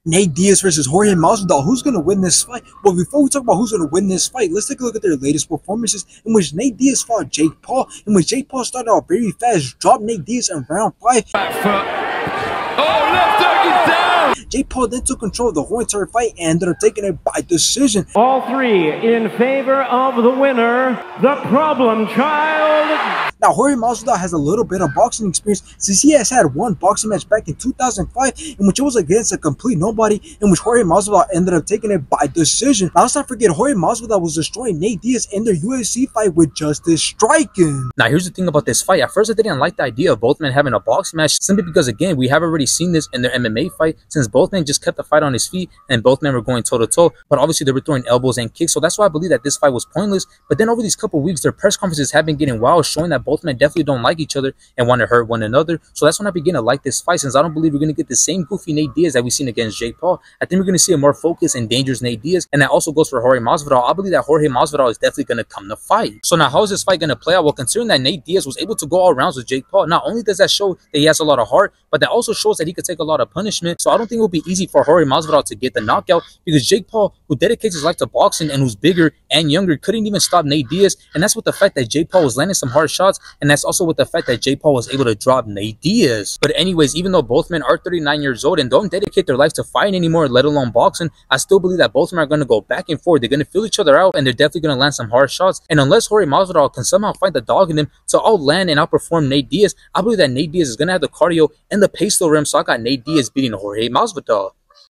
Nate Diaz versus Jorge Masvidal. Who's going to win this fight? Well, before we talk about who's going to win this fight, let's take a look at their latest performances in which Nate Diaz fought Jake Paul, in which Jake Paul started out very fast, dropped Nate Diaz in round 5. Back foot. Oh, left hook is down. Jake Paul then took control of the whole entire fight and ended up taking it by decision. All three in favor of the winner, the problem child. Now, Jorge Masvidal has a little bit of boxing experience since he has had one boxing match back in 2005 in which it was against a complete nobody, in which Jorge Masvidal ended up taking it by decision. Now, let's not forget, Jorge Masvidal was destroying Nate Diaz in their UFC fight with just his striking. Now, here's the thing about this fight. At first, I didn't like the idea of both men having a boxing match simply because, again, we have already seen this in their MMA fight since both men just kept the fight on his feet and both men were going toe-to-toe, but obviously they were throwing elbows and kicks, so that's why I believe that this fight was pointless. But then over these couple weeks, their press conferences have been getting wild, showing that both men definitely don't like each other and want to hurt one another. So that's when I begin to like this fight, since I don't believe we're going to get the same goofy Nate Diaz that we've seen against Jake Paul. I think we're going to see a more focused and dangerous Nate Diaz, and that also goes for Jorge Masvidal. I believe that Jorge Masvidal is definitely going to come to fight. So now, how is this fight going to play out? Well, considering that Nate Diaz was able to go all rounds with Jake Paul, not only does that show that he has a lot of heart, but that also shows that he could take a lot of punishment. So I don't think it will be easy for Jorge Masvidal to get the knockout, because Jake Paul, who dedicates his life to boxing and who's bigger and younger, couldn't even stop Nate Diaz. And that's with the fact that Jake Paul was landing some hard shots, and that's also with the fact that Jake Paul was able to drop Nate Diaz. But anyways, even though both men are 39 years old and don't dedicate their life to fighting anymore, let alone boxing, I still believe that both of them are going to go back and forth. They're going to feel each other out, and they're definitely going to land some hard shots. And unless Jorge Masvidal can somehow find the dog in him to outland and outperform Nate Diaz, I believe that Nate Diaz is going to have the cardio and the pace to rim. So I got Nate Diaz beating Jorge Masvidal.